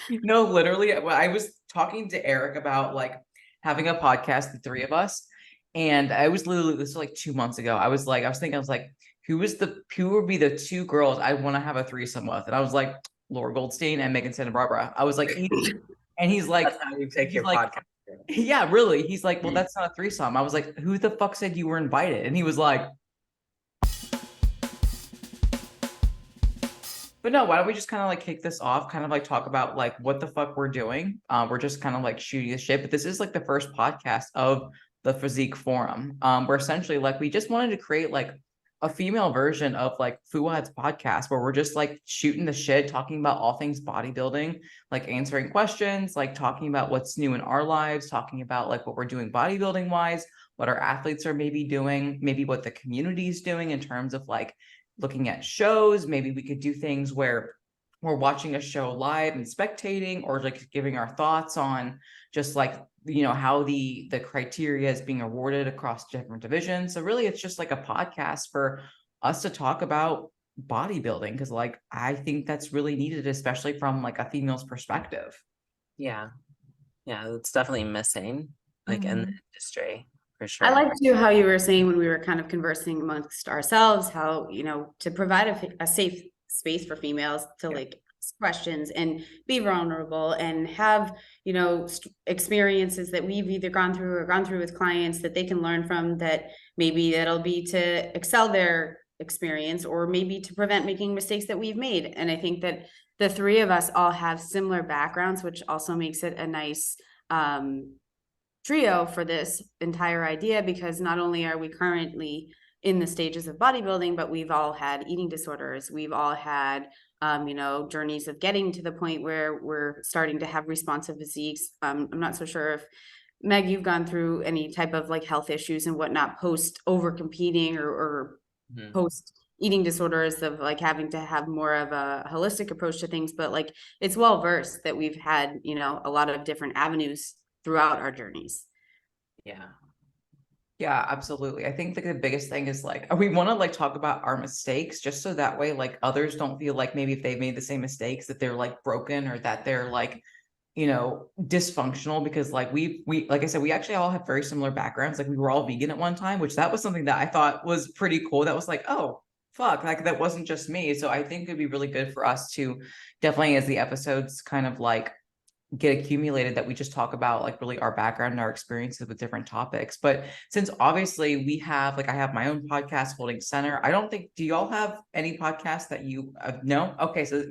No, literally, I was talking to Eric about like having a podcast, the three of us, and I was literally this was like 2 months ago. I was thinking, I was like, who would be the two girls I want to have a threesome with? And I was like, Laura Goldstein and Megan Santa Barbara. I was like, and That's how you take he's your like, podcast. yeah, really. He's like, well, that's not a threesome. I was like, who the fuck said you were invited? And he was like, but no, why don't we just kind of like kick this off, kind of like talk about like what the fuck we're doing. We're just kind of like shooting the shit, but this is like the first podcast of the Physique Forum. Where essentially like we just wanted to create like a female version of like Fuad's podcast where we're just like shooting the shit, talking about all things bodybuilding, like answering questions, like talking about what's new in our lives, talking about like what we're doing bodybuilding wise, what our athletes are maybe doing, maybe what the community is doing in terms of like looking at shows. Maybe we could do things where we're watching a show live and spectating, or like giving our thoughts on just like how the criteria is being awarded across different divisions. So really it's just like a podcast for us to talk about bodybuilding, because like I think that's really needed, especially from like a female's perspective. Yeah. Yeah, it's definitely missing, like in the industry for I sure. like too how you were saying when we were kind of conversing amongst ourselves, how, to provide a safe space for females to like ask questions and be vulnerable and have, experiences that we've either gone through or gone through with clients that they can learn from, that maybe it'll be to excel their experience or maybe to prevent making mistakes that we've made. And I think that the three of us all have similar backgrounds, which also makes it a nice, trio for this entire idea, because not only are we currently in the stages of bodybuilding, but we've all had eating disorders. We've all had, journeys of getting to the point where we're starting to have responsive physiques. I'm not so sure if Meg, you've gone through any type of like health issues and whatnot post over competing or post eating disorders, of like having to have more of a holistic approach to things. But like it's well versed that we've had, a lot of different avenues throughout our journeys. Yeah. Yeah, absolutely. I think like the biggest thing is like we want to like talk about our mistakes, just so that way like others don't feel like maybe if they've made the same mistakes that they're like broken, or that they're like dysfunctional. Because like we like I said, we actually all have very similar backgrounds. Like we were all vegan at one time, which that was something that I thought was pretty cool. That was like, oh fuck, like that wasn't just me. So I think it'd be really good for us to definitely, as the episodes kind of like get accumulated, that we just talk about like really our background and our experiences with different topics. But since obviously we have like I have my own podcast, Holding Center. I don't think, do y'all have any podcasts that you no? Okay, so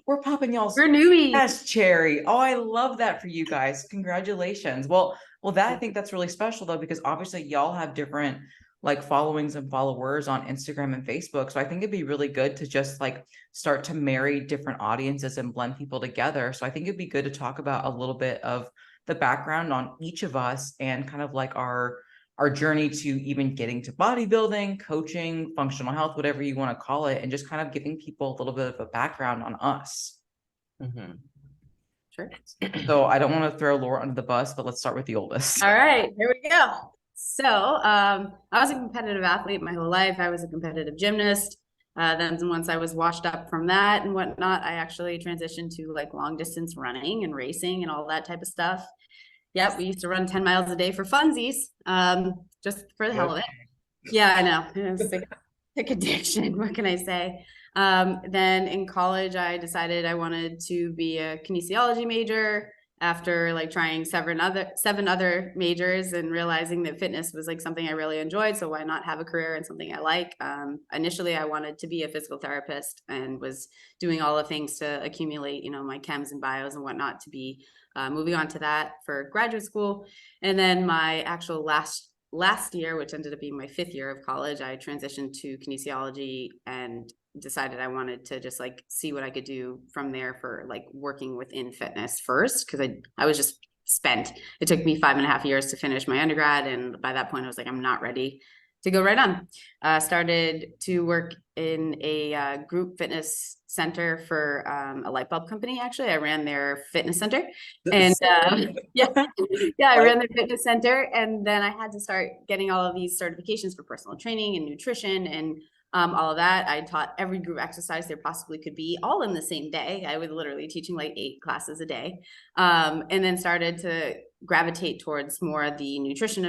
we're popping y'all's We're newbies. yes cherry. Oh, I love that for you guys. Congratulations. Well, that I think that's really special though, because obviously y'all have different like followings and followers on Instagram and Facebook. So I think it'd be really good to just like start to marry different audiences and blend people together. So I think it'd be good to talk about a little bit of the background on each of us, and kind of like our journey to even getting to bodybuilding, coaching, functional health, whatever you want to call it, and just kind of giving people a little bit of a background on us. Sure. So I don't want to throw Laura under the bus, but let's start with the oldest. All right, here we go. So I was a competitive athlete my whole life. I was a competitive gymnast. Then once I was washed up from that and whatnot, I actually transitioned to like long distance running and racing and all that type of stuff. Yep, we used to run 10 miles a day for funsies, just for the hell of it. Yeah, I know. It's like addiction. What can I say? Then in college, I decided I wanted to be a kinesiology major after like trying seven other majors and realizing that fitness was like something I really enjoyed. So why not have a career in something I like? Initially, I wanted to be a physical therapist and was doing all the things to accumulate, my chems and bios and whatnot to be moving on to that for graduate school. And then my actual last year, which ended up being my 5th year of college, I transitioned to kinesiology and decided I wanted to just like see what I could do from there for like working within fitness first, because I was just spent. It took me 5.5 years to finish my undergrad, and by that point I was like, I'm not ready to go right on. Started to work in a group fitness center for a light bulb company. Actually, I ran their fitness center, and yeah, I ran their fitness center, and then I had to start getting all of these certifications for personal training and nutrition, and all of that. I taught every group exercise there possibly could be, all in the same day. I was literally teaching like 8 classes a day. And then started to gravitate towards more of the nutrition,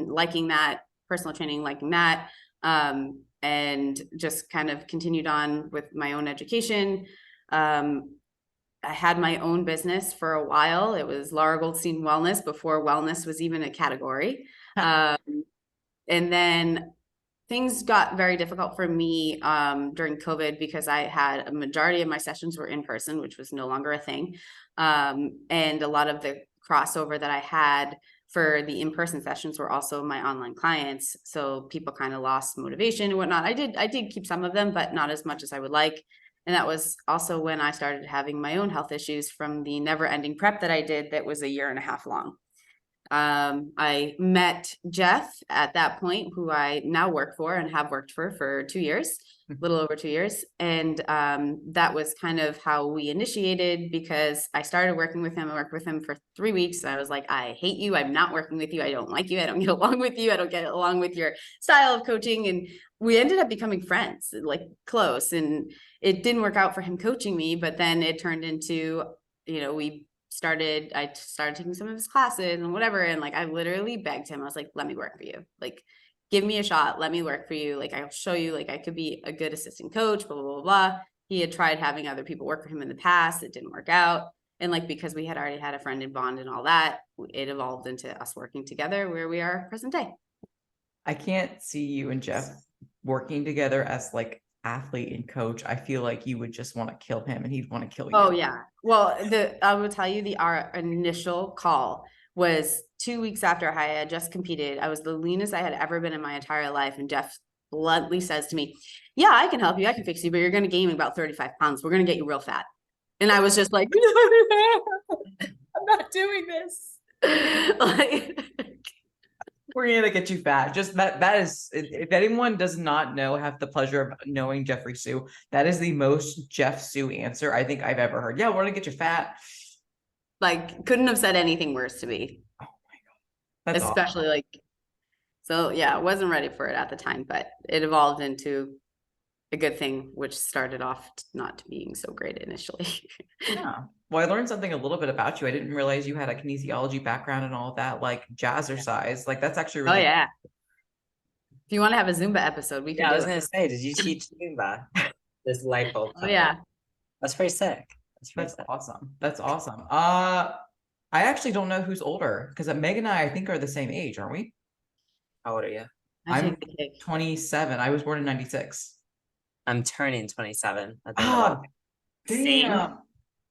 liking that, personal training, liking that. And just kind of continued on with my own education. I had my own business for a while. It was Laura Goldstein Wellness before wellness was even a category. And then things got very difficult for me during COVID because I had a majority of my sessions were in person, which was no longer a thing. And a lot of the crossover that I had for the in-person sessions were also my online clients. So people kind of lost motivation and whatnot. I did keep some of them, but not as much as I would like. And that was also when I started having my own health issues from the never-ending prep that I did that was a 1.5 years long. I met Jeff at that point, who I now work for and have worked for 2 years, a little over 2 years. And that was kind of how we initiated, because I started working with him. I worked with him for 3 weeks. I was like, I hate you. I'm not working with you. I don't like you. I don't get along with you. I don't get along with your style of coaching. And we ended up becoming friends, like close. And it didn't work out for him coaching me, but then it turned into, I started taking some of his classes and whatever. And like, I literally begged him. I was like, let me work for you. Like, give me a shot. Let me work for you. Like, I'll show you, like, I could be a good assistant coach, blah, blah, blah, blah. He had tried having other people work for him in the past. It didn't work out. And like, because we had already had a friend in bond and all that, it evolved into us working together where we are present day. I can't see you and Jeff working together as like athlete and coach. I feel like you would just want to kill him and he'd want to kill you. Oh yeah. Well, I will tell you, our initial call was 2 weeks after I had just competed. I was the leanest I had ever been in my entire life. And Jeff bluntly says to me, yeah, I can help you. I can fix you, but you're going to gain about 35 pounds. We're going to get you real fat. And I was just like, I'm not doing this. Like, we're gonna get you fat. Just that is, if anyone does not have the pleasure of knowing Jeffrey Sue, that is the most Jeff Sue answer I think I've ever heard. Yeah, we're gonna get you fat. Like, couldn't have said anything worse to me. Oh my God. That's especially awesome. So yeah, I wasn't ready for it at the time, but it evolved into a good thing, which started off not being so great initially. Yeah. Well, I learned something a little bit about you. I didn't realize you had a kinesiology background and all of that, like jazzercise. Like, that's actually really. Oh yeah. If you want to have a Zumba episode, we can. Yeah, I was gonna say, did you teach Zumba? This light bulb. Oh yeah. That's pretty sick. That's awesome. That's awesome. I actually don't know who's older, because Meg and I think are the same age, aren't we? How old are you? I'm 27. I was born in 96. I'm turning 27. Oh, Same. damn.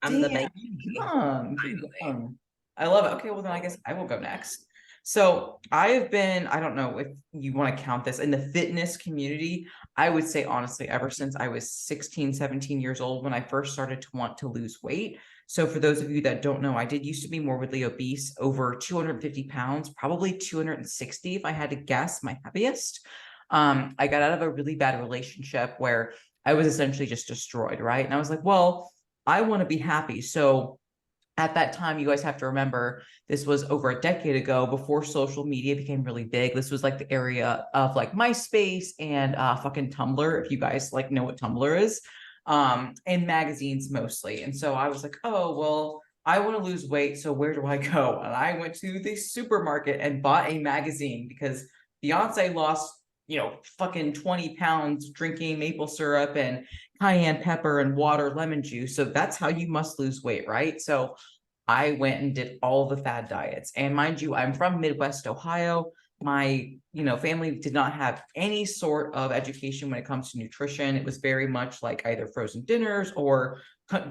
I'm the baby. Young. I love it. Okay, well then I guess I will go next. So I've been, I don't know if you want to count this in the fitness community, I would say honestly, ever since I was 16, 17 years old, when I first started to want to lose weight. So for those of you that don't know, I did used to be morbidly obese, over 250 pounds, probably 260 if I had to guess, my heaviest. I got out of a really bad relationship where I was essentially just destroyed, right? And I was like, well, I want to be happy. So at that time, you guys have to remember, this was over a decade ago, before social media became really big. This was like the area of like MySpace and fucking Tumblr, if you guys like know what Tumblr is, and magazines mostly. And so I was like, oh, well, I want to lose weight. So where do I go? And I went to the supermarket and bought a magazine, because Beyonce lost, fucking 20 pounds drinking maple syrup and cayenne pepper and water, lemon juice. So that's how you must lose weight, right? So I went and did all the fad diets. And mind you, I'm from Midwest Ohio. My, family did not have any sort of education when it comes to nutrition. It was very much like either frozen dinners or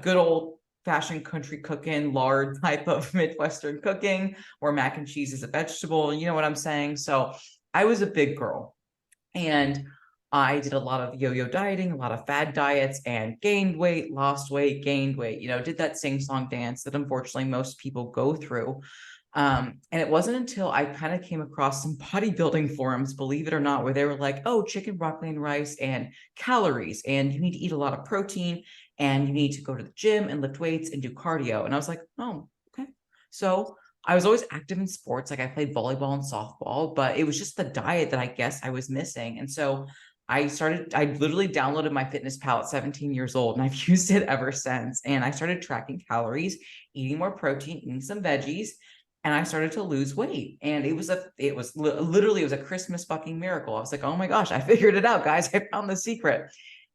good old fashioned country cooking, lard type of Midwestern cooking, where mac and cheese is a vegetable. You know what I'm saying? So I was a big girl. And I did a lot of yo-yo dieting, a lot of fad diets, and gained weight, lost weight, gained weight, did that sing-song dance that unfortunately most people go through. And it wasn't until I kind of came across some bodybuilding forums, believe it or not, where they were like, oh, chicken, broccoli, and rice, and calories, and you need to eat a lot of protein, and you need to go to the gym and lift weights and do cardio. And I was like, oh, okay. So I was always active in sports. Like, I played volleyball and softball, but it was just the diet that I guess I was missing. And so I literally downloaded MyFitnessPal at 17 years old, and I've used it ever since. And I started tracking calories, eating more protein, eating some veggies, and I started to lose weight. And it was literally a Christmas fucking miracle. I was like, oh my gosh, I figured it out, guys. I found the secret.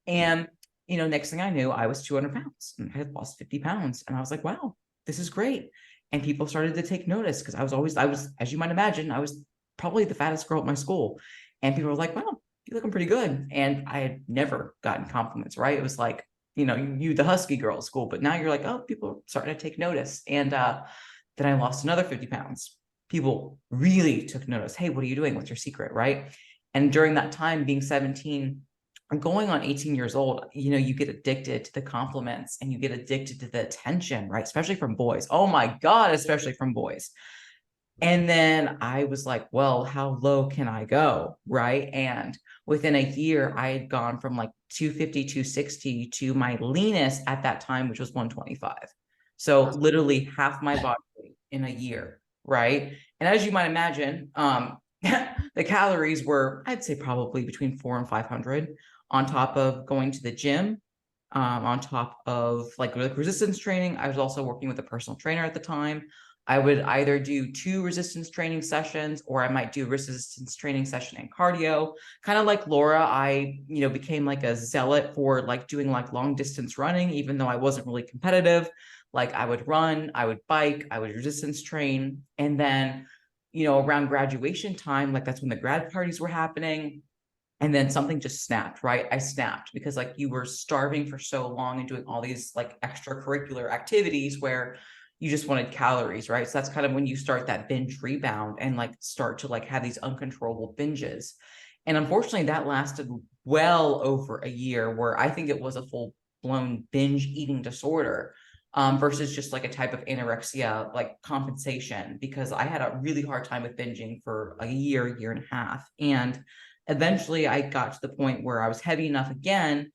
And, next thing I knew, I was 200 pounds and I had lost 50 pounds. And I was like, wow, this is great. And people started to take notice because I was, as you might imagine, I was probably the fattest girl at my school. And people were like, wow, you're looking pretty good. And I had never gotten compliments, right? It was like, you the husky girl at school, but now you're like, oh, people are starting to take notice. And then I lost another 50 pounds. People really took notice. Hey, what are you doing? What's your secret, right? And during that time, being 17, going on 18 years old, you get addicted to the compliments and you get addicted to the attention, right? Especially from boys. Oh my God, especially from boys. And then I was like, well, how low can I go? Right. And within a year, I had gone from like 250, 260 to my leanest at that time, which was 125. So literally half my body weight in a year. Right. And as you might imagine, the calories were, I'd say probably between 400 and 500 on top of going to the gym, on top of like resistance training. I was also working with a personal trainer at the time. I would either do 2 resistance training sessions, or I might do resistance training session and cardio. Kind of like Laura, I, became like a zealot for like doing like long distance running, even though I wasn't really competitive. Like I would run, I would bike, I would resistance train. And then, around graduation time, like that's when the grad parties were happening. And then something just snapped, right? I snapped because like you were starving for so long and doing all these like extracurricular activities where you just wanted calories, right? So that's kind of when you start that binge rebound and like start to like have these uncontrollable binges. And unfortunately, that lasted well over a year, where I think it was a full blown binge eating disorder, versus just like a type of anorexia, like compensation, because I had a really hard time with binging for a year and a half. And eventually I got to the point where I was heavy enough again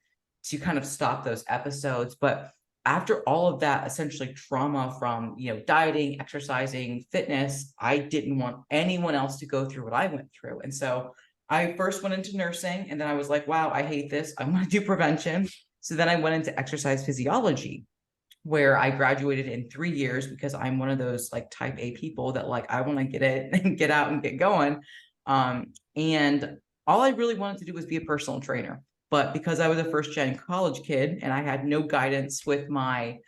to kind of stop those episodes. But after all of that, essentially trauma from, dieting, exercising, fitness, I didn't want anyone else to go through what I went through. And so I first went into nursing, and then I was like, wow, I hate this. I want to do prevention. So then I went into exercise physiology, where I graduated in 3 years, because I'm one of those like type A people that like, I want to get it and get out and get going. And all I really wanted to do was be a personal trainer. But because I was a first gen college kid and I had no guidance with my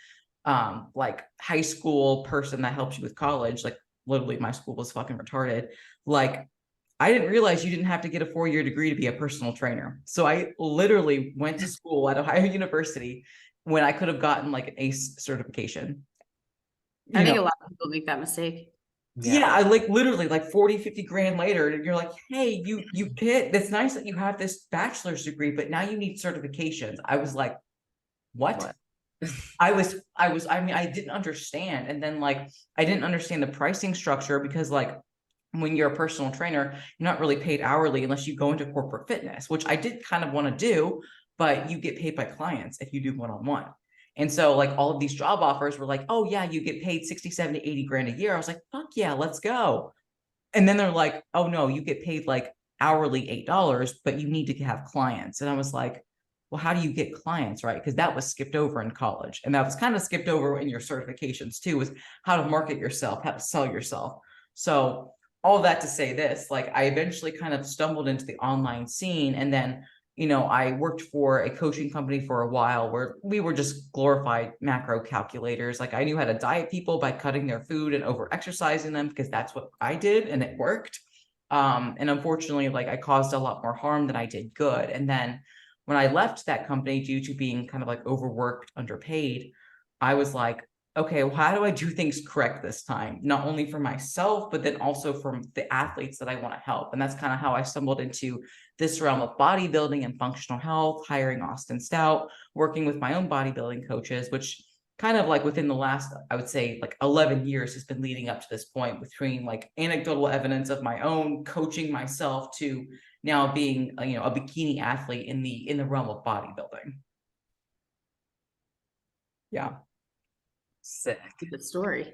like high school person that helps you with college, like literally my school was fucking retarded. Like I didn't realize you didn't have to get a 4-year degree to be a personal trainer. So I literally went to school at Ohio University when I could have gotten like an ACE certification. I think a lot of people make that mistake. Yeah, I like literally like 40, 50 grand later, and you're like, hey, you kid, it's nice that you have this bachelor's degree, but now you need certifications. I was like, what? I mean, I didn't understand. And then like, I didn't understand the pricing structure, because like when you're a personal trainer, you're not really paid hourly unless you go into corporate fitness, which I did kind of want to do, but you get paid by clients if you do one-on-one. And so like all of these job offers were like, oh yeah, you get paid 60, 70, 80 grand a year. I was like, fuck yeah, let's go. And then they're like, oh no, you get paid like hourly $8, but you need to have clients. And I was like, well, how do you get clients, right? Because that was skipped over in college. And that was kind of skipped over in your certifications too, was how to market yourself, how to sell yourself. So all of that to say this, like I eventually kind of stumbled into the online scene. And then I worked for a coaching company for a while where we were just glorified macro calculators. Like I knew how to diet people by cutting their food and over exercising them, because that's what I did and it worked. And unfortunately, like I caused a lot more harm than I did good. And then when I left that company due to being kind of like overworked, underpaid, I was like, okay, well, how do I do things correct this time? Not only for myself, but then also from the athletes that I want to help. And that's kind of how I stumbled into this realm of bodybuilding and functional health, hiring Austin Stout, working with my own bodybuilding coaches, which kind of like within the last, I would say like 11 years has been leading up to this point, between like anecdotal evidence of my own coaching myself to now being a bikini athlete in the realm of bodybuilding. Yeah. Sick. Good story.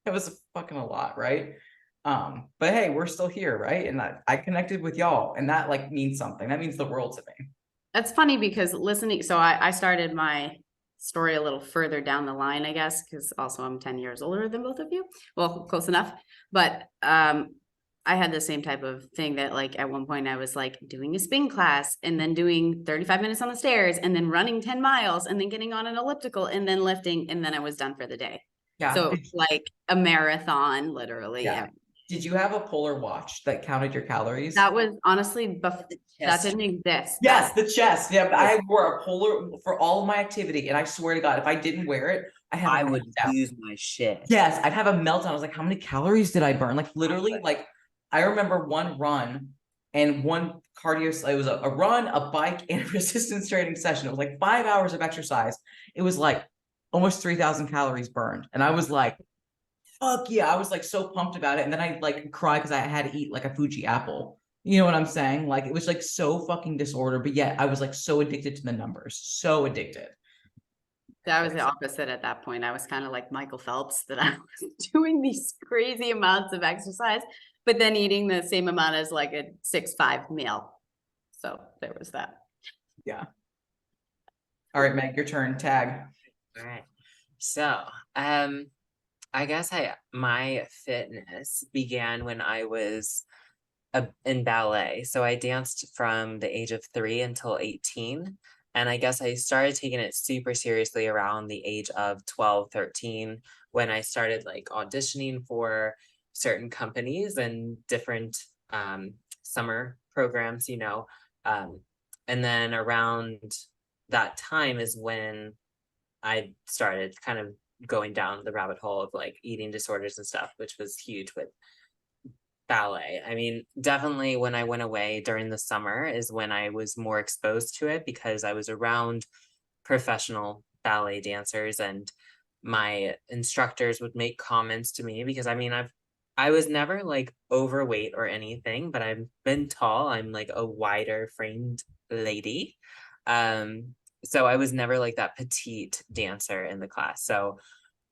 It was fucking a lot, right? But hey, we're still here, right? And I connected with y'all, and that like means something. That means the world to me. That's funny because listening, so I started my story a little further down the line, I guess, because also I'm 10 years older than both of you. Well, close enough. But I had the same type of thing that like at one point I was like doing a spin class and then doing 35 minutes on the stairs and then running 10 miles and then getting on an elliptical and then lifting and then I was done for the day. Yeah. So like a marathon, literally. Yeah. Did you have a polar watch that counted your calories? That was honestly, that didn't exist. Yes, the chest. Yeah, I wore a polar for all of my activity, and I swear to God, if I didn't wear it, I would lose my shit. Yes, I'd have a meltdown. I was like, how many calories did I burn? Like literally, like I remember one run and one cardio. It was a run, a bike, and a resistance training session. It was like 5 hours of exercise. It was like almost 3,000 calories burned, and I was like, fuck yeah, I was like so pumped about it. And then I like cried because I had to eat like a Fuji apple. You know what I'm saying? Like it was like so fucking disordered, but yet I was like so addicted to the numbers, so addicted. That was the opposite at that point. I was kind of like Michael Phelps, that I was doing these crazy amounts of exercise, but then eating the same amount as like a 6'5" meal. So there was that. Yeah. All right, Meg, your turn. Tag. All right. So, I guess my fitness began when I was in ballet. So I danced from the age of 3 until 18. And I guess I started taking it super seriously around the age of 12, 13, when I started like auditioning for certain companies and different summer programs, you know. And then around that time is when I started kind of going down the rabbit hole of like eating disorders and stuff, which was huge with ballet. I mean, definitely when I went away during the summer is when I was more exposed to it, because I was around professional ballet dancers and my instructors would make comments to me, because I mean, I was never like overweight or anything, but I've been tall. I'm like a wider framed lady. So I was never like that petite dancer in the class. So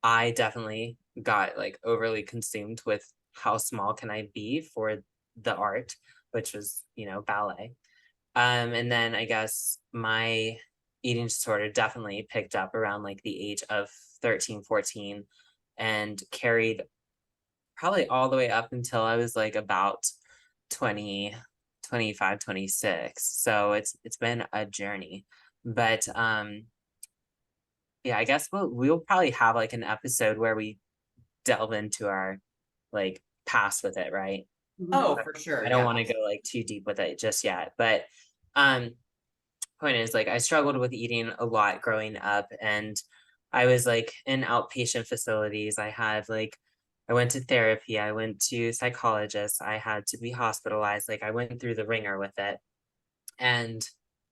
I definitely got like overly consumed with how small can I be for the art, which was, you know, ballet. And then I guess my eating disorder definitely picked up around like the age of 13, 14, and carried probably all the way up until I was like about 20, 25, 26. So it's been a journey. But yeah, I guess we'll probably have like an episode where we delve into our like past with it, right? Oh, for sure. I don't want to go like too deep with it just yet, but point is like I struggled with eating a lot growing up, and I was like in outpatient facilities. I went to therapy, I went to psychologists, I had to be hospitalized, like I went through the ringer with it. And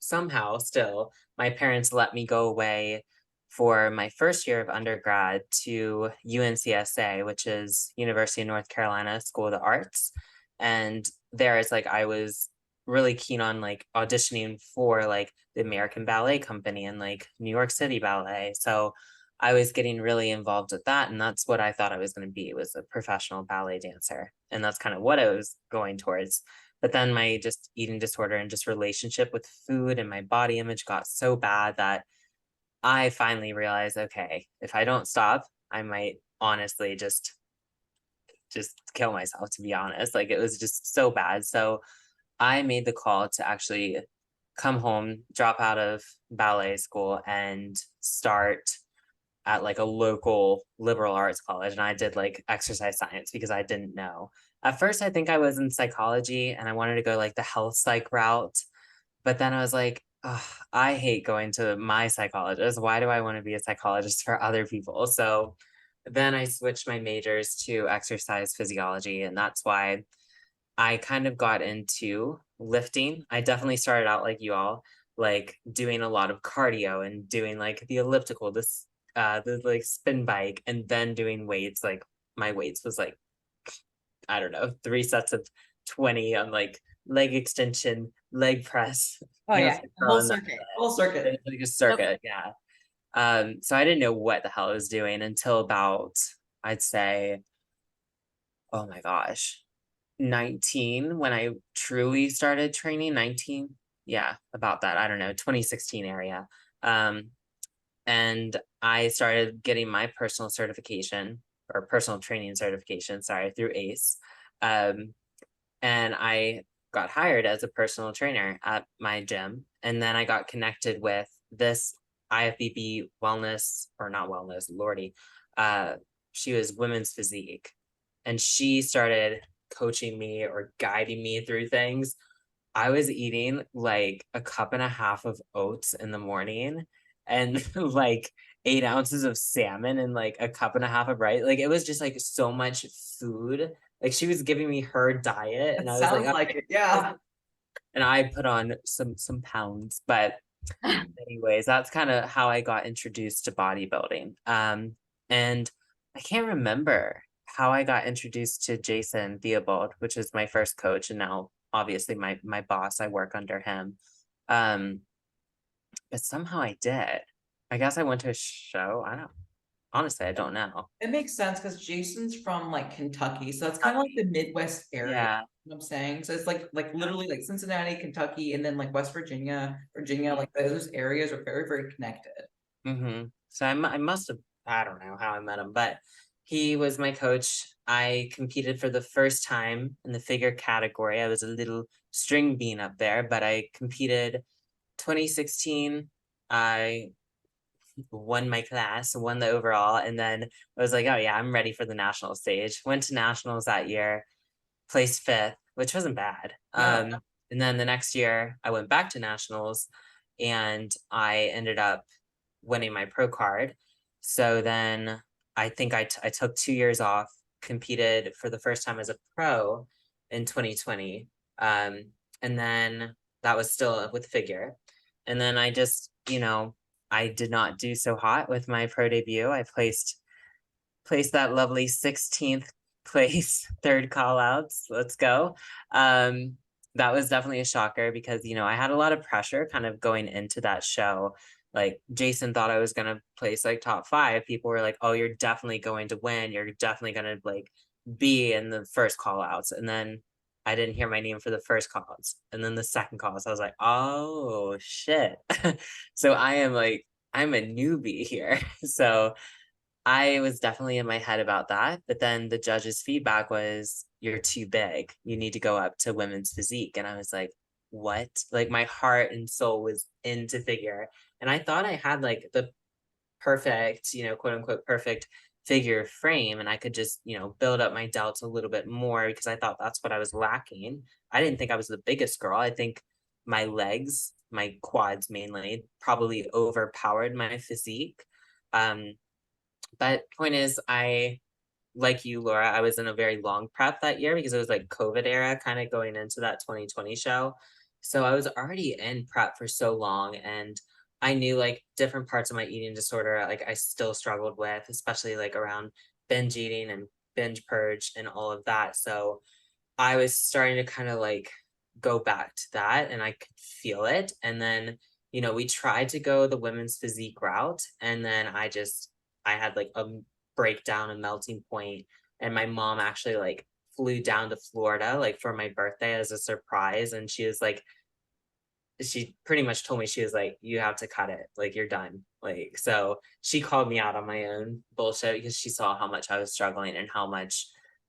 somehow still my parents let me go away for my first year of undergrad to UNCSA, which is University of North Carolina School of the Arts. And there it's like I was really keen on like auditioning for like the American Ballet Company and like New York City Ballet. So I was getting really involved with that, and that's what I thought I was going to be, was a professional ballet dancer. And that's kind of what I was going towards. But then my just eating disorder and just relationship with food and my body image got so bad that I finally realized, okay, if I don't stop, I might honestly just kill myself, to be honest. Like it was just so bad. So I made the call to actually come home, drop out of ballet school, and start at like a local liberal arts college. And I did like exercise science because I didn't know. At first, I think I was in psychology and I wanted to go like the health psych route. But then I was like, oh, I hate going to my psychologist. Why do I want to be a psychologist for other people? So then I switched my majors to exercise physiology. And that's why I kind of got into lifting. I definitely started out like you all, like doing a lot of cardio and doing like the elliptical, the like spin bike, and then doing weights. Like my weights was like, I don't know, 3 sets of 20 on like leg extension, leg press. Oh yeah, whole circuit. It's like a circuit, yeah. So I didn't know what the hell I was doing until about, I'd say, oh my gosh, 19 when I truly started training. 19, yeah, about that. I don't know, 2016 area. And I started getting my personal certification, or personal training certification, sorry, through ACE. Um, and I got hired as a personal trainer at my gym. And then I got connected with this IFBB wellness, or not wellness, Lordy. Uh, she was Women's Physique. And she started coaching me or guiding me through things. I was eating like a cup and a half of oats in the morning and like 8 ounces of salmon and like a cup and a half of rice. Like it was just like so much food. Like she was giving me her diet, It and I was like, sounds like it. Yeah. and I put on some pounds. But anyways, that's kind of how I got introduced to bodybuilding. And I can't remember how I got introduced to Jason Theobald, which is my first coach, and now obviously my boss. I work under him. Um, but somehow I did. I guess I went to a show. I don't honestly, I don't know. It makes sense because Jason's from like Kentucky, so it's kind of like the Midwest area. Yeah. You know what I'm saying? So it's like literally like Cincinnati, Kentucky, and then like West Virginia, like those areas are very, very connected. So I must have, I don't know how I met him, but he was my coach. I competed for the first time in the figure category. I was a little string bean up there, but I competed 2016. I won my class, won the overall, and then I was like, oh yeah, I'm ready for the national stage. Went to nationals that year, placed fifth, which wasn't bad. Yeah. And then the next year I went back to nationals and I ended up winning my pro card. So then I think I took 2 years off, competed for the first time as a pro in 2020. And then that was still with figure. And then I just, I did not do so hot with my pro debut. I placed that lovely 16th place, third call outs. Let's go. That was definitely a shocker because, I had a lot of pressure kind of going into that show. Like Jason thought I was going to place like top 5. People were like, oh, you're definitely going to win. You're definitely going to like be in the first call outs. And then I didn't hear my name for the first call outs. And then the second call outs, I was like, oh shit. So I'm a newbie here. So I was definitely in my head about that. But then the judge's feedback was, you're too big. You need to go up to Women's Physique. And I was like, what? Like my heart and soul was into figure. And I thought I had like the perfect, quote unquote, perfect figure frame. And I could just, build up my delts a little bit more because I thought that's what I was lacking. I didn't think I was the biggest girl. I think my legs, my quads mainly, probably overpowered my physique. But point is, like you, Laura, I was in a very long prep that year because it was like COVID era, kind of going into that 2020 show. So I was already in prep for so long, and I knew like different parts of my eating disorder, like I still struggled with, especially like around binge eating and binge purge and all of that. So I was starting to kind of like go back to that, and I could feel it. And then, we tried to go the Women's Physique route, and then I had like a breakdown, a melting point, and my mom actually like flew down to Florida like for my birthday as a surprise, and she pretty much told me, she was like, you have to cut it, like you're done. Like, so she called me out on my own bullshit because she saw how much I was struggling and how much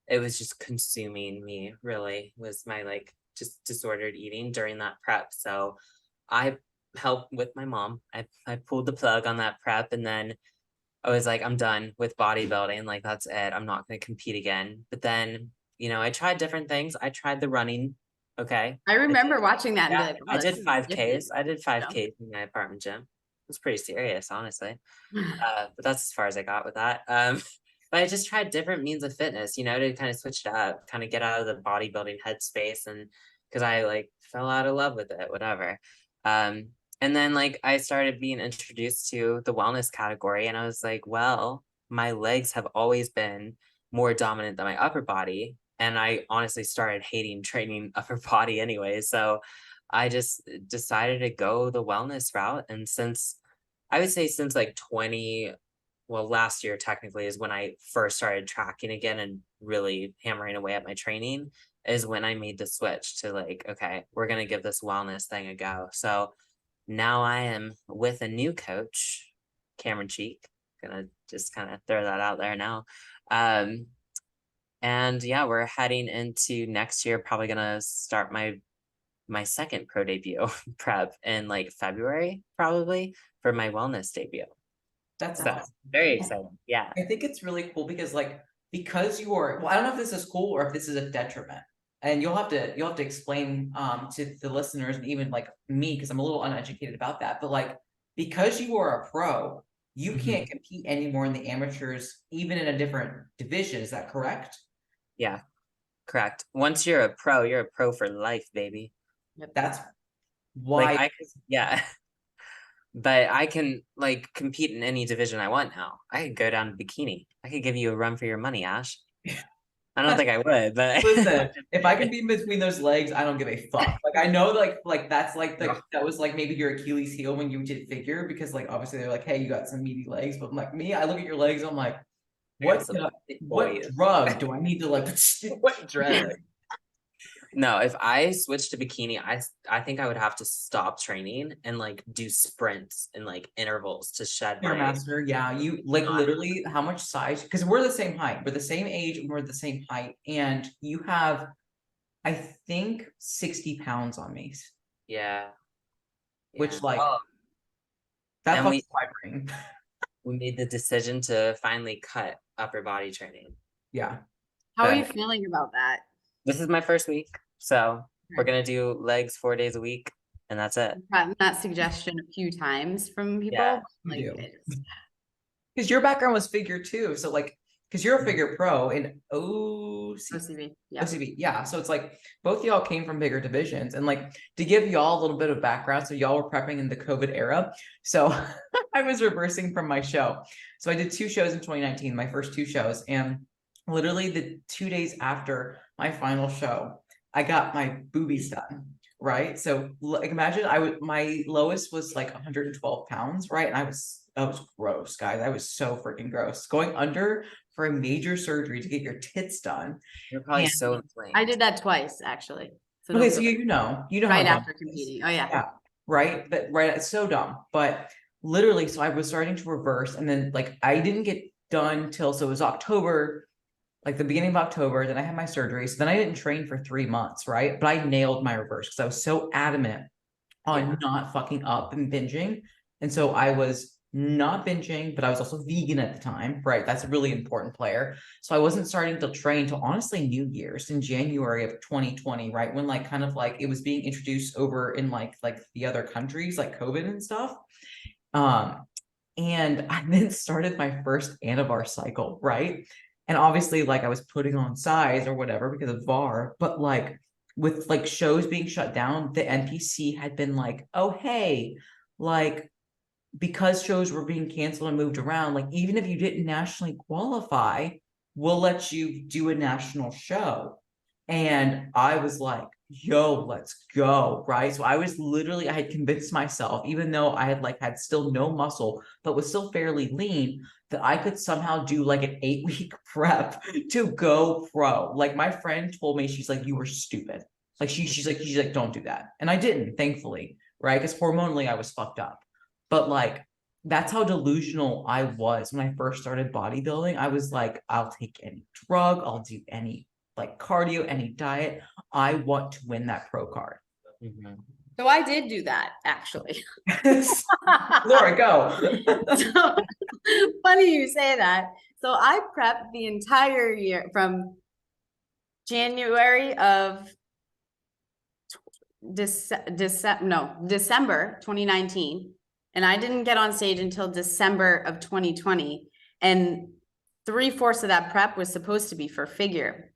it was just consuming me, really, was my like just disordered eating during that prep. So I helped with my mom. I pulled the plug on that prep, and then I was like, I'm done with bodybuilding. Like, that's it. I'm not going to compete again. But then, I tried different things. I tried the running. Okay. I remember watching that and be Yeah, like, oh, I did this is 5Ks. different. I did 5Ks in my apartment gym. It was pretty serious, honestly. But that's as far as I got with that. But I just tried different means of fitness, to kind of switch it up, kind of get out of the bodybuilding headspace, and because I like fell out of love with it, whatever. Um, and then like I started being introduced to the wellness category, and I was like, well, my legs have always been more dominant than my upper body. And I honestly started hating training upper body anyway. So I just decided to go the wellness route. And since I would say since like well, last year technically is when I first started tracking again and really hammering away at my training, is when I made the switch to like, okay, we're gonna give this wellness thing a go. So now I am with a new coach, Cameron Cheek. Gonna just kind of throw that out there now. And yeah, we're heading into next year, probably gonna start my second pro debut prep in like February, probably for my wellness debut. That's So awesome. very exciting. Yeah. I think it's really cool because like because you are well, I don't know if this is cool or if this is a detriment. And you'll have to explain to the listeners and even like me, because I'm a little uneducated about that. But like because you are a pro, you can't compete anymore in the amateurs, even in a different division. Is that correct? Yeah, correct. Once you're a pro for life, baby. That's Like why. yeah. But I can like compete in any division I want now. I could go down to bikini. I could give you a run for your money, Ash. I don't think I would, but Listen, if I can be in between those legs, I don't give a fuck. Like I know like that's like that was like maybe your Achilles heel when you did figure, because like obviously they're like, hey, you got some meaty legs. But I'm like me, I look at your legs, I'm like, what drug do I need to like what drug? No, if I switched to bikini, I think I would have to stop training and like do sprints and like intervals to shed your my master? Yeah, you like literally how much size? Because we're the same height, we're the same age, and we're the same height, and you have, I think, 60 pounds on me, yeah. which like Oh, that and fucks my brain. we made the decision to finally cut upper body training. Yeah. How are you feeling about that? This is my first week, so we're gonna do legs 4 days a week, and that's it. I've gotten that suggestion a few times from people. Yeah, like you do. Because your background was figure too, so like because you're a figure pro in OCB. Yeah. OCB, yeah. So it's like both y'all came from bigger divisions, and like to give y'all a little bit of background, so y'all were prepping in the COVID era. So I was reversing from my show. So I did 2 shows in 2019, my first 2 shows, and literally the 2 days after my final show, I got my boobies done. Right. So like imagine my lowest was like 112 pounds, right? And I was gross, guys. I was so freaking gross. Going under for a major surgery to get your tits done. you're probably And so inflamed. I did that twice actually. So okay, so you know right how after competing. Oh yeah. yeah, right. But right, it's so dumb. But literally, so I was starting to reverse, and then like I didn't get done till so it was October, like the beginning of October. Then I had my surgery. So then I didn't train for 3 months, right? But I nailed my reverse because I was so adamant on not fucking up and binging. And so I was not binging, but I was also vegan at the time, right? That's a really important player. So I wasn't starting to train till honestly New Year's in January of 2020, right? When like kind of like it was being introduced over in like the other countries, like COVID and stuff. And I then started my first Anavar cycle, right? And obviously, like I was putting on size or whatever because of VAR, but like with like shows being shut down, the NPC had been like, oh, hey, like because shows were being canceled and moved around, like even if you didn't nationally qualify, we'll let you do a national show. And I was like, yo, let's go. Right. So I was literally, I had convinced myself, even though I had had still no muscle, but was still fairly lean, that I could somehow do like an 8-week prep to go pro. Like my friend told me, she's like, you were stupid. Like she's like, don't do that. And I didn't, thankfully, right? Because hormonally I was fucked up. But like, that's how delusional I was when I first started bodybuilding. I was like, I'll take any drug, I'll do any like cardio, any diet. I want to win that pro card. So I did do that actually. Laura, go. So, funny you say that. So I prepped the entire year from January of December 2019. And I didn't get on stage until December of 2020. And 3/4 of that prep was supposed to be for figure.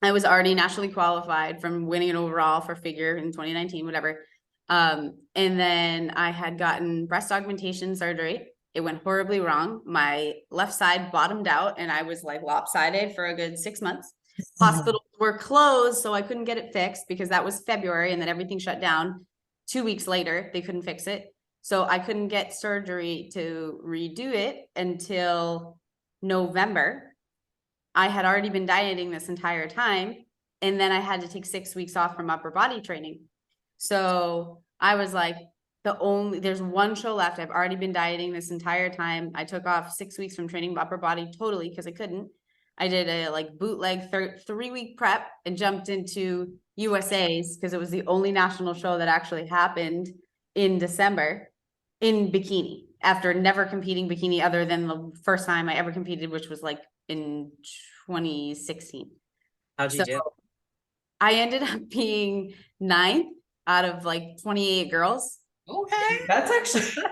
I was already nationally qualified from winning an overall for figure in 2019, whatever. And then I had gotten breast augmentation surgery. It went horribly wrong. My left side bottomed out and I was like lopsided for a good 6 months. Hospitals were closed, so I couldn't get it fixed because that was February and then everything shut down. 2 weeks later, they couldn't fix it. So I couldn't get surgery to redo it until November. I had already been dieting this entire time. And then I had to take 6 weeks off from upper body training. So I was like, there's one show left. I've already been dieting this entire time. I took off 6 weeks from training upper body totally because I couldn't. I did a like bootleg 3-week prep and jumped into USA's because it was the only national show that actually happened in December in bikini after never competing bikini other than the first time I ever competed, which was like in 2016. How'd you do? I ended up being 9th out of like 28 girls. Okay, that's actually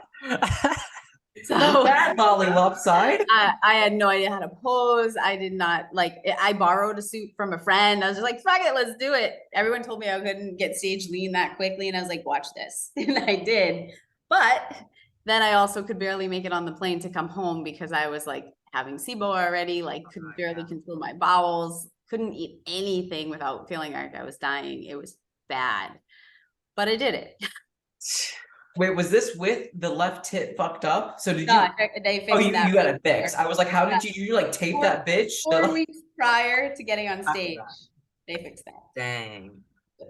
So not bad, lollipop side. I had no idea how to pose. I did not like I borrowed a suit from a friend. I was just like, fuck it, let's do it. Everyone told me I couldn't get stage lean that quickly. And I was like, watch this. And I did. But then I also could barely make it on the plane to come home because I was like having SIBO already, like could barely control my bowels, couldn't eat anything without feeling like I was dying. It was bad. But I did it. Wait, was this with the left tit fucked up? So did No, you? they fixed Oh, you that got it fixed. I was like, how did you like tape that bitch? 4 weeks prior to getting on stage. They fixed that. Dang.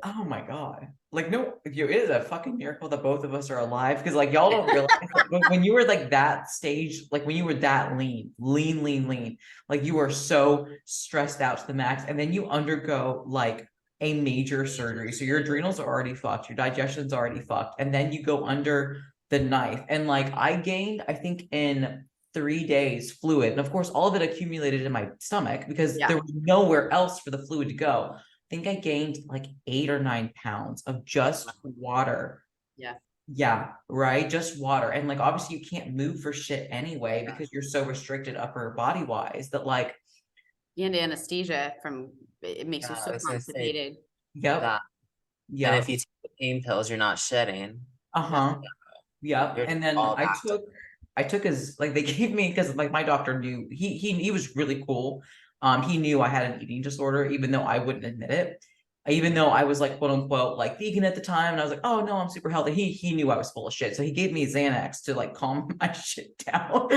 Oh my God. Like, no, it is a fucking miracle that both of us are alive. Because like y'all don't realize like, when you were like that stage, like when you were that lean, like you are so stressed out to the max, and then you undergo like a major surgery. So your adrenals are already fucked, your digestion's already fucked, and then you go under the knife. And like I gained, I think in 3 days fluid. And of course, all of it accumulated in my stomach because there was nowhere else for the fluid to go. I think I gained like 8 or 9 pounds of just water. Yeah, right. Just water. And like obviously you can't move for shit anyway because you're so restricted upper body wise that like and anesthesia from it makes you so constipated. Yep. And if you take the pain pills, you're not shedding. Yep. And then I took his like they gave me because like my doctor knew he was really cool. He knew I had an eating disorder, even though I wouldn't admit it. Even though I was like quote unquote like vegan at the time, and I was like, oh no, I'm super healthy. He knew I was full of shit. So he gave me Xanax to like calm my shit down.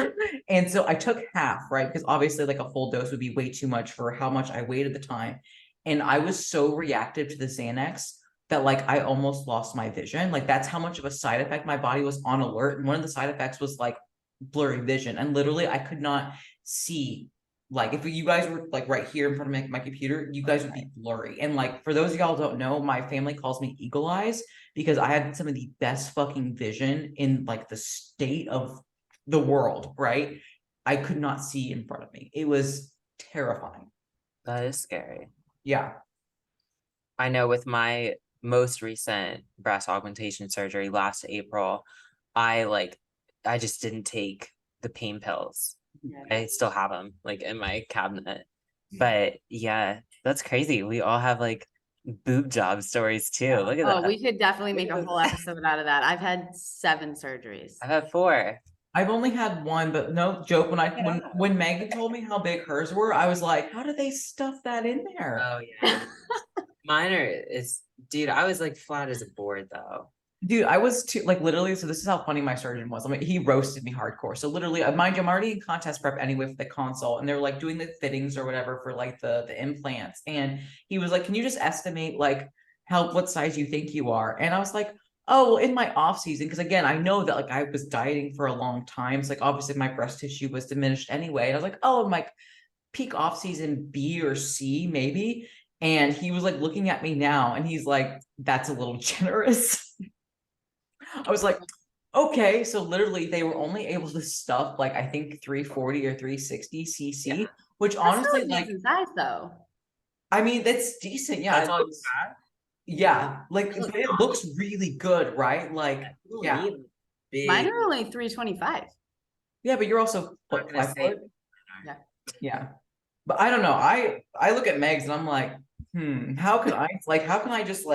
And so I took half, right? Because obviously like a full dose would be way too much for how much I weighed at the time. And I was so reactive to the Xanax that like I almost lost my vision. Like that's how much of a side effect my body was on alert. And one of the side effects was like blurry vision. And literally I could not see. Like if you guys were like right here in front of my computer, you guys would be blurry. And like for those of y'all who don't know, my family calls me eagle eyes because I had some of the best fucking vision in like the state of the world, right? I could not see in front of me. It was terrifying. That is scary. Yeah. I know with my most recent breast augmentation surgery last April, I just didn't take the pain pills. I still have them like in my cabinet. But yeah, that's crazy. We all have like boob job stories too. Look at that. We could definitely make a whole episode out of that. I've had 7 surgeries. I've had 4. I've only had 1, but no joke. When Megan told me how big hers were, I was like, how do they stuff that in there? Oh yeah. Mine dude, I was like flat as a board though. Dude, I was too like literally. So this is how funny my surgeon was. I mean, he roasted me hardcore. So literally, mind you, I'm already in contest prep anyway for the consult, and they're like doing the fittings or whatever for like the implants. And he was like, "Can you just estimate like what size you think you are?" And I was like, "Oh, well, in my off season, because again, I know that like I was dieting for a long time. So like obviously my breast tissue was diminished anyway." And I was like, "Oh, I'm like peak off season B or C maybe." And he was like looking at me now, and he's like, "That's a little generous." I was like, okay, so literally they were only able to stuff like I think 340 or 360 cc, which That's honestly like size though. I mean that's decent. Yeah, That's all you got? Yeah, like it looks really good, right? Like yeah, mine are only 325. Yeah, but you're also what, 5 foot? Yeah. But I don't know. I look at Meg's and I'm like, how can I just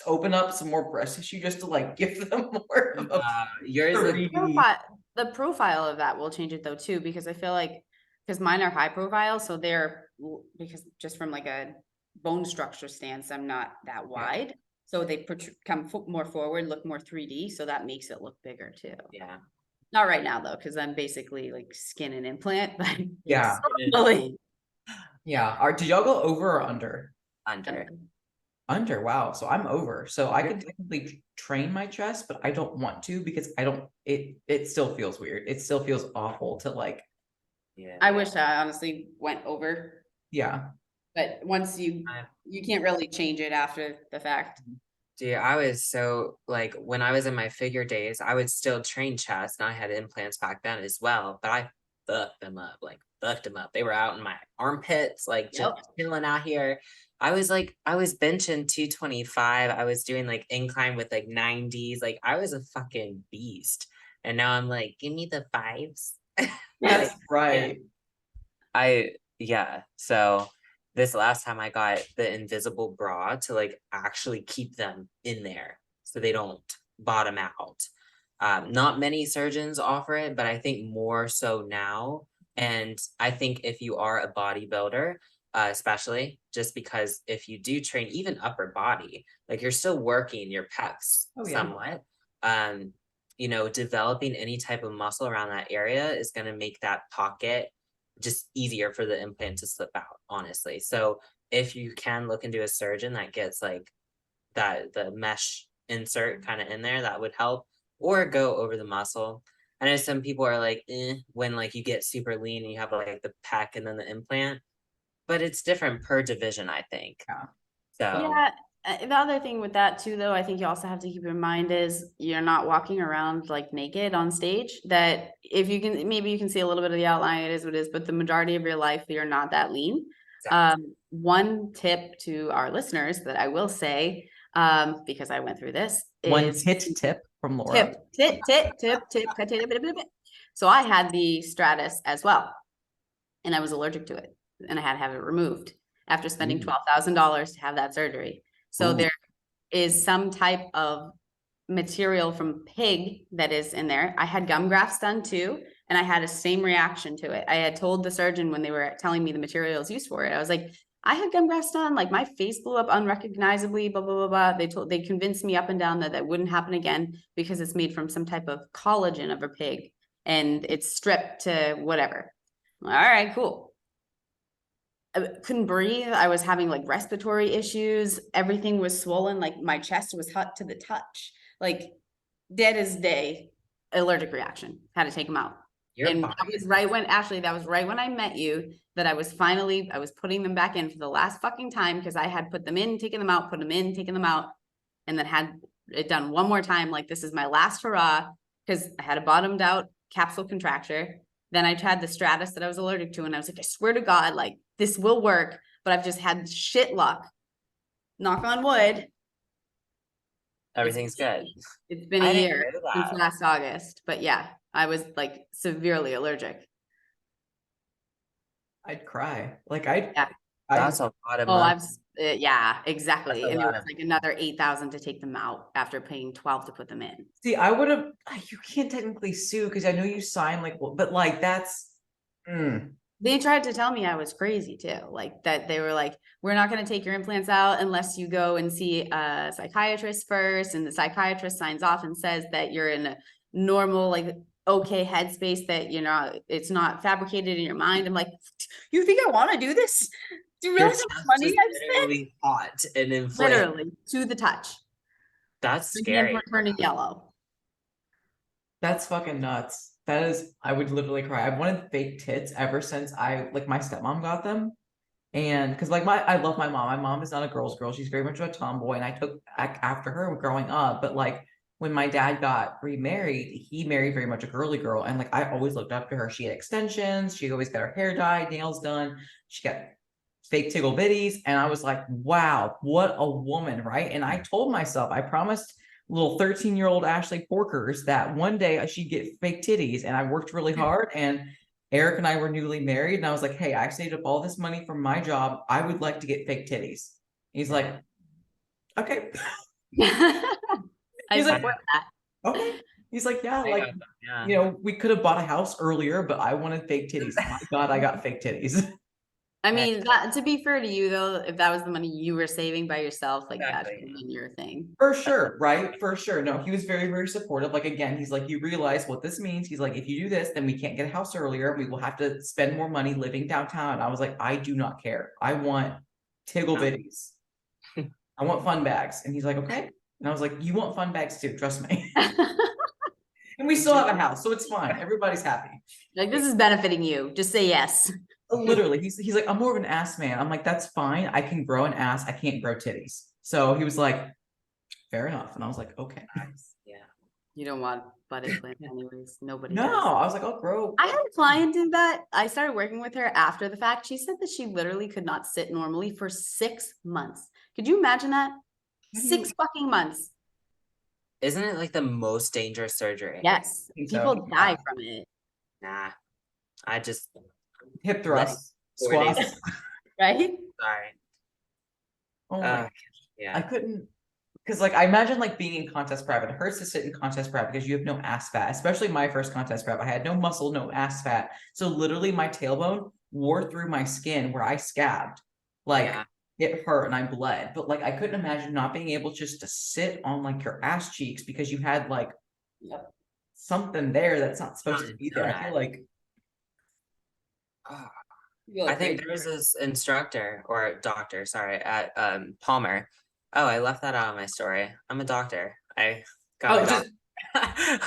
open up some more breast tissue just to like give them more of yours 3D. The profile of that will change it though too, because I feel like because mine are high profile, so they're because just from like a bone structure stance, I'm not that wide. So they come more forward, look more 3D. So that makes it look bigger too. Yeah. Not right now though, because I'm basically like skin and implant, but Yeah. slowly. Yeah. Did y'all go over or under? Under. Under. Wow. So I'm over. So I could technically train my chest, but I don't want to because it still feels weird. It still feels awful to like. Yeah. I wish I honestly went over, Yeah. but once you can't really change it after the fact. Dude, I was so like when I was in my figure days, I would still train chest and I had implants back then as well, but I fucked them up, like fucked them up. They were out in my armpits, like just chilling out here. I was benching 225. I was doing like incline with like 90s. Like I was a fucking beast. And now I'm like, give me the fives. That's right. So this last time I got the invisible bra to like actually keep them in there so they don't bottom out. Not many surgeons offer it, but I think more so now. And I think if you are a bodybuilder, especially just because if you do train even upper body, like you're still working your pecs somewhat. Developing any type of muscle around that area is going to make that pocket just easier for the implant to slip out, honestly. So if you can look into a surgeon that gets like the mesh insert kind of in there, that would help, or go over the muscle. I know some people are like, when like you get super lean and you have like the pec and then the implant, but it's different per division, I think. Yeah. So yeah. The other thing with that too, though, I think you also have to keep in mind is you're not walking around like naked on stage. That if you can, maybe you can see a little bit of the outline, it is what it is, but the majority of your life, you're not that lean. exactly. One tip to our listeners that I will say, because I went through this, One is tip from Laura. Tip. So I had the Stratus as well, and I was allergic to it, and I had to have it removed after spending $12,000 to have that surgery. So there is some type of material from pig that is in there. I had gum grafts done too, and I had a same reaction to it. I had told the surgeon when they were telling me the materials used for it, I was like, I had gum grafts done, like my face blew up unrecognizably, blah, blah, blah, blah. They convinced me up and down that that wouldn't happen again because it's made from some type of collagen of a pig and it's stripped to whatever. All right, cool. I couldn't breathe. I was having like respiratory issues. Everything was swollen. Like my chest was hot to the touch. Like dead as day, allergic reaction. Had to take them out. And that was right when, Ashley, that was right when I met you, that I was putting them back in for the last fucking time because I had put them in, taken them out, put them in, taken them out, and then had it done one more time. Like this is my last hurrah because I had a bottomed out capsule contracture. Then I tried the Stratus that I was allergic to, and I was like, I swear to God, like this will work, but I've just had shit luck. Knock on wood. Everything's good. It's been a year since last August, but yeah, I was like severely allergic. I'd cry. Like that's a lot of money. Yeah, exactly. And it was like another $8,000 to take them out after paying $12,000 to put them in. See, I would have. You can't technically sue because I know you signed like, but like that's. They tried to tell me I was crazy too. Like that they were like, we're not going to take your implants out unless you go and see a psychiatrist first. And the psychiatrist signs off and says that you're in a normal, like, okay headspace, that it's not fabricated in your mind. I'm like, you think I want to do this? Do you realize how much money I've spent? Hot and inflamed. Literally to the touch. That's scary. Turning yellow. That's fucking nuts. That is, I would literally cry. I've wanted fake tits ever since my stepmom got them. And because I love my mom. My mom is not a girl's girl. She's very much a tomboy. And I took after her growing up. But like when my dad got remarried, he married very much a girly girl. And like I always looked up to her. She had extensions. She always got her hair dyed, nails done. She got fake tickle bitties. And I was like, wow, what a woman, right? And I told myself, I promised little 13-year-old Ashley Porkers that one day she'd get fake titties. And I worked really hard. And Eric and I were newly married. And I was like, hey, I saved up all this money from my job. I would like to get fake titties. He's like, okay. He's like, what? Okay. He's like, yeah, like, we could have bought a house earlier, but I wanted fake titties. My God, I got fake titties. I mean, that, to be fair to you though, if that was the money you were saving by yourself, like that Exactly. should have been your thing. For sure, right? For sure. No, he was very, very supportive. Like, again, he's like, you realize what this means. He's like, if you do this, then we can't get a house earlier. We will have to spend more money living downtown. I was like, I do not care. I want Tiggle Bitties. I want fun bags. And he's like, okay. And I was like, you want fun bags too, trust me. And we still have a house, so it's fine. Everybody's happy. Like, this is benefiting you. Just say yes. Literally, he's like, I'm more of an ass man. I'm like, that's fine. I can grow an ass. I can't grow titties. So he was like, fair enough. And I was like, okay. Yeah. You don't want butt implant anyways. Nobody No, does. I was like, I'll grow. I had a client do that. I started working with her after the fact. She said that she literally could not sit normally for 6 months. Could you imagine that? How do 6 fucking months. Isn't it like the most dangerous surgery? Yes. think so, People yeah. die from it. Nah. I just Hip thrusts, 4 days. squats. Right? Sorry. Oh my, Yeah. I couldn't, because like I imagine like being in contest prep. It hurts to sit in contest prep because you have no ass fat. Especially my first contest prep, I had no muscle, no ass fat. So literally, my tailbone wore through my skin where I scabbed. Like Yeah. it hurt and I bled. But like I couldn't imagine not being able just to sit on like your ass cheeks because you had like something there that's not supposed to be there. I feel like. I think there was this instructor or doctor, sorry, at Palmer. Oh, I left that out of my story. I'm a doctor. I got Oh, a just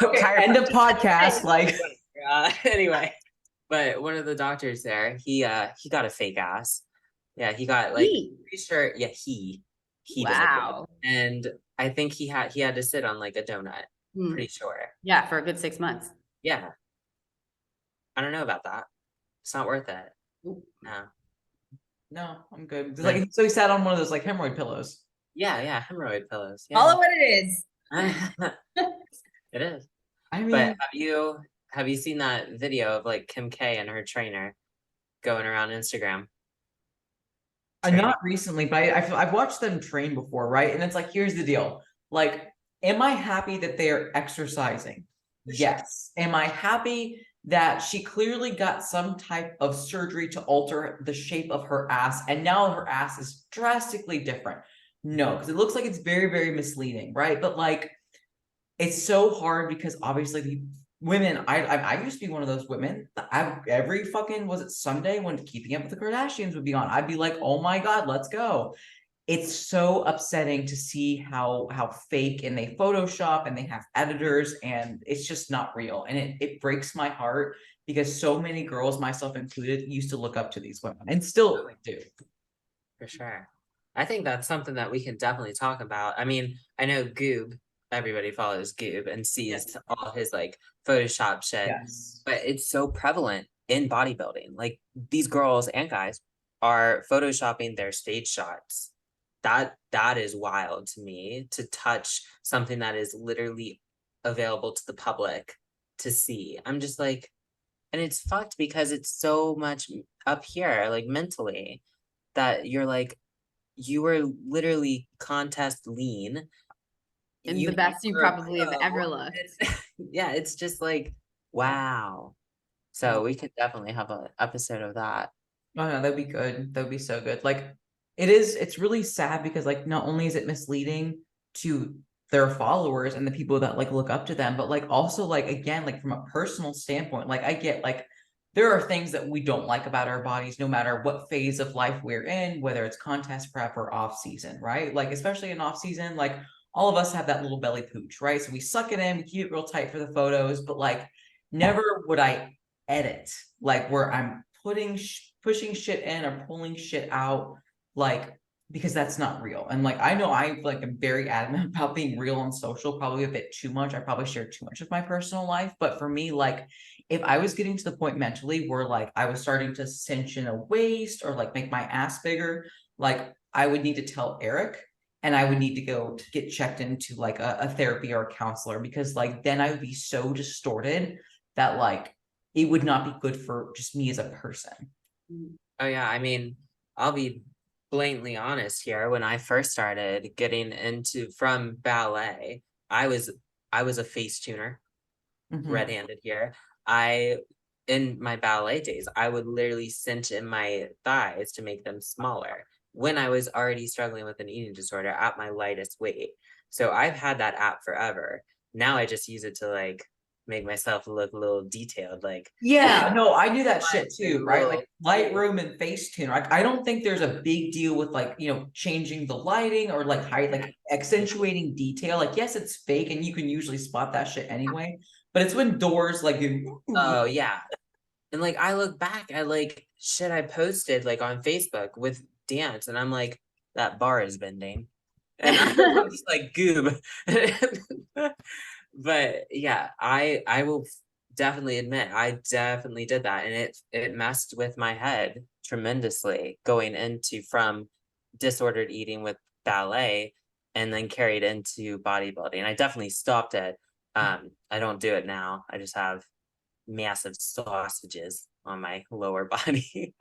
doctor. end of podcast. Like Anyway, but one of the doctors there, he got a fake ass. Yeah, he got like pretty sure. Yeah, he did. Wow. And I think he had to sit on like a donut. Pretty sure. Yeah, for a good 6 months. Yeah. I don't know about that. It's not worth it. No. no, I'm good. Like so he sat on one of those like hemorrhoid pillows. Yeah, hemorrhoid pillows. Call Yeah. it what it is. It is. I mean, But have you seen that video of like Kim K and her trainer going around Instagram? not recently, but I've watched them train before, right? And it's like, here's the deal. Like, am I happy that they're exercising? Yes. Am I happy that she clearly got some type of surgery to alter the shape of her ass and now her ass is drastically different? No, because it looks like it's very, very misleading, right? But like, it's so hard because obviously the women, I used to be one of those women. Every fucking, was it Sunday when Keeping Up with the Kardashians would be on, I'd be like, oh my God, let's go. It's so upsetting to see how fake and they Photoshop and they have editors and it's just not real. And it breaks my heart because so many girls, myself included, used to look up to these women and still do. For sure. I think that's something that we can definitely talk about. I mean, I know Goob, everybody follows Goob and sees all his like Photoshop shit, but it's so prevalent in bodybuilding. Like these girls and guys are Photoshopping their stage shots. That is wild to me, to touch something that is literally available to the public to see. I'm just like, and it's fucked because it's so much up here, like mentally, that you're like, you were literally contest lean. And the best you probably have ever looked. Yeah, it's just like, wow. So we could definitely have an episode of that. Oh no, that'd be good. That'd be so good. Like it's really sad because like not only is it misleading to their followers and the people that like look up to them, but like also like again, like from a personal standpoint, like I get like there are things that we don't like about our bodies, no matter what phase of life we're in, whether it's contest prep or off season, right? Like especially in off season, like all of us have that little belly pooch, right? So we suck it in, we keep it real tight for the photos, but like never would I edit like where I'm pushing shit in or pulling shit out, like because that's not real. And like I know I like am very adamant about being real on social, probably a bit too much. I probably share too much of my personal life, but for me, like if I was getting to the point mentally where like I was starting to cinch in a waist or like make my ass bigger, like I would need to tell Eric and I would need to go to get checked into like a therapy or a counselor because like then I would be so distorted that like it would not be good for just me as a person. Oh yeah, I mean, I'll be blatantly honest here. When I first started getting into from ballet, I was a face tuner, red-handed here. I in my ballet days, I would literally cinch in my thighs to make them smaller when I was already struggling with an eating disorder at my lightest weight. So I've had that app forever. Now I just use it to like make myself look a little detailed. Like, Yeah, no, I do that shit too, right? little- Like Lightroom and Facetune. Like I don't think there's a big deal with like, you know, changing the lighting or like height, like accentuating detail. Like, yes, it's fake and you can usually spot that shit anyway. But it's when doors like you oh yeah. And like I look back at like shit I posted like on Facebook with dance, and I'm like, that bar is bending. And I'm just like goob. But yeah, I will definitely admit I definitely did that, and it messed with my head tremendously going into from disordered eating with ballet and then carried into bodybuilding. I definitely stopped it. I don't do it now. I just have massive sausages on my lower body.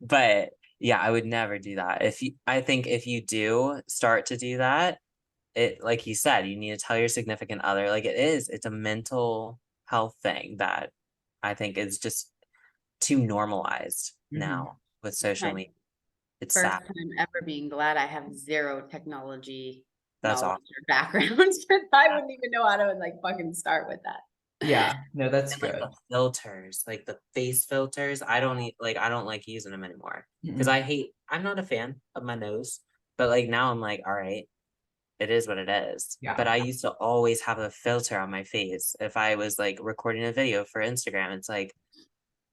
But yeah, I would never do that. I think if you do start to do that, it, like you said, you need to tell your significant other, like it's a mental health thing that I think is just too normalized now with social my media. It's first sad. time ever being glad I have zero technology That's knowledge awesome. or background. I wouldn't even know how to like fucking start with that. Yeah, no, that's And like good. the filters, like the face filters, I don't like using them anymore because Mm-mm. I'm not a fan of my nose, but like now I'm like, all right, it is what it is. But Yeah. I used to always have a filter on my face if I was like recording a video for Instagram. It's like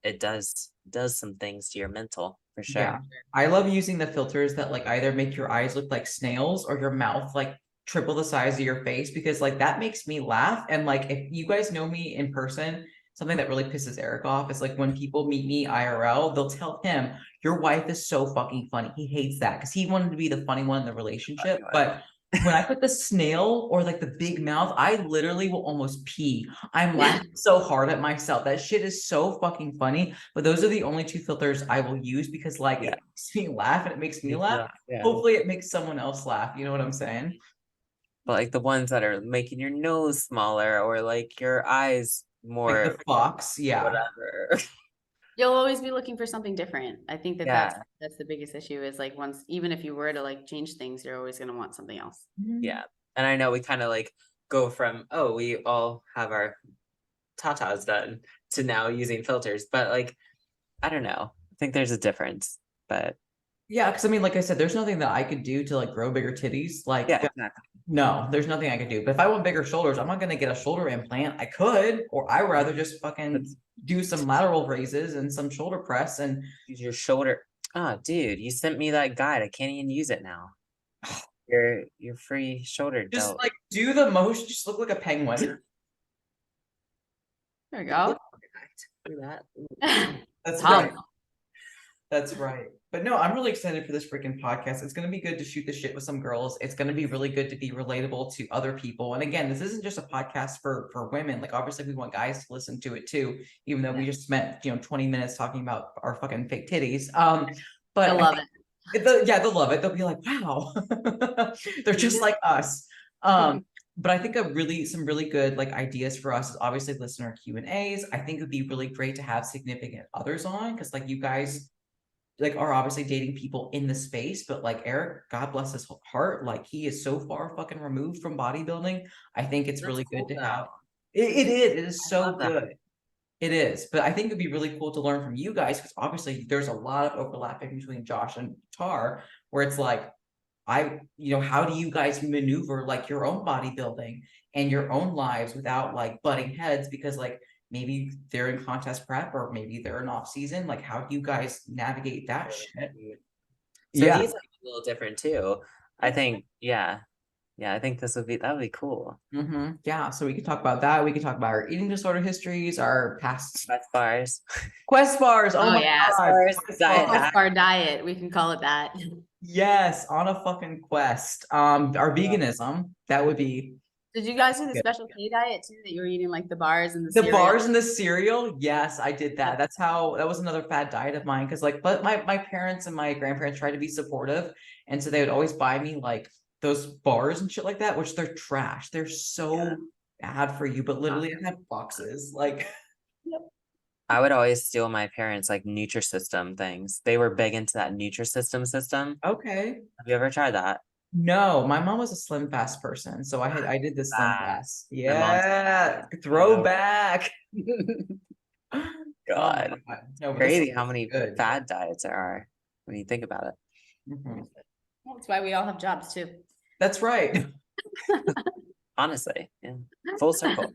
it does some things to your mental for Yeah. sure. I love using the filters that like either make your eyes look like snails or your mouth like triple the size of your face because like that makes me laugh. And like if you guys know me in person, something that really pisses Eric off is like when people meet me IRL, they'll tell him, your wife is so fucking funny. He hates that because he wanted to be the funny one in the relationship. But when I put the snail or like the big mouth, I literally will almost pee. I'm laughing so hard at myself. That shit is so fucking funny. But those are the only two filters I will use because like Yeah. it makes me laugh and it makes me laugh. Yeah. Hopefully it makes someone else laugh. You know what I'm saying? But like the ones that are making your nose smaller or like your eyes Like more the fox. Yeah. whatever. You'll always be looking for something different. I think that Yeah. that's the biggest issue is like once, even if you were to like change things, you're always going to want something else. Yeah. And I know we kind of like go from, oh, we all have our tatas done to now using filters, but like, I don't know. I think there's a difference, but Yeah, because I mean, like I said, there's nothing that I could do to like grow bigger titties. Like, yeah, exactly. no, there's nothing I could do. But if I want bigger shoulders, I'm not gonna get a shoulder implant. I could, or I rather just fucking do some lateral raises and some shoulder press and Use your shoulder. Oh, dude, you sent me that guide. I can't even use it now. Your free shoulder just delt. like do the motion, just look like a penguin. There we go. Do that. That's Hum. right. That's right. But no, I'm really excited for this freaking podcast. It's going to be good to shoot the shit with some girls. It's going to be really good to be relatable to other people. And again, this isn't just a podcast for women. Like obviously we want guys to listen to it too, even though we just spent, 20 minutes talking about our fucking fake titties. But I love it. they'll love it. They'll be like, wow, they're just like us. But I think some really good like ideas for us is obviously listener Q&As. I think it would be really great to have significant others on because like you guys like are obviously dating people in the space, but like Eric, God bless his heart, like he is so far fucking removed from bodybuilding. I think it's really good to have. It is so good. It is, but I think it'd be really cool to learn from you guys because obviously there's a lot of overlapping between Josh and Tar, where it's like, how do you guys maneuver like your own bodybuilding and your own lives without like butting heads? Because like maybe they're in contest prep or maybe they're in off season. Like, how do you guys navigate that shit? So Yeah. these are a little different too. I think, yeah. Yeah, I think that would be cool. Yeah. So we could talk about that. We could talk about our eating disorder histories, our past Quest bars. Quest bars. Oh my yeah. God. Quest diet bars. hack. Our diet, we can call it that. Yes, on a fucking quest. Our veganism, that would be Did you guys do the Good. special K diet too? That you were eating like the bars and the the cereal? bars and the cereal. Yes, I did that. That was another fad diet of mine. Cause like, but my parents and my grandparents tried to be supportive. And so they would always buy me like those bars and shit like that, which they're trash. They're so bad for you, but literally I had boxes. Like I would always steal my parents like Nutrisystem things. They were big into that Nutrisystem. Okay. Have you ever tried that? No, my mom was a Slim Fast person, so I did the Slim Ah, Fast. my mom's- Yeah, throwback. Oh my God, God. No, but this crazy is how many good. fad diets there are when you think about it. Mhm. Well, that's why we all have jobs too. That's right. Honestly, yeah, full circle.